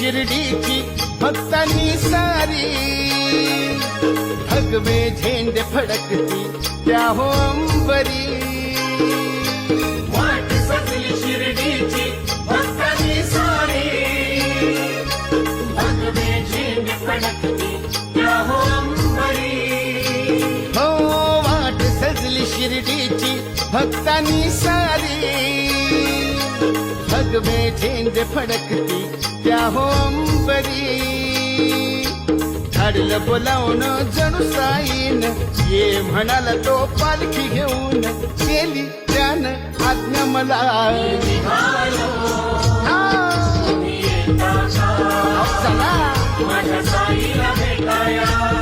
शिर्डीची भक्तांनी सारी, भगवे झेंडे फडकती त्या हो अंबरी. वाट सजली शिर्डीची भक्तांनी सारी, भगवे झेंडे फडकती त्या हो अंबरी. हो वाट सजली शिर्डीची भक्तांनी सारी, भगवे झेंडे फडकती त्या हो अंबरी. धाडलं बोलावून जणू साईन, ये म्हणाला तो पालखी घेऊन, गेली त्यानं आज्ञा मला. निघालो हा, तुम्ही येता का चला माझ्या साईला भेटाया.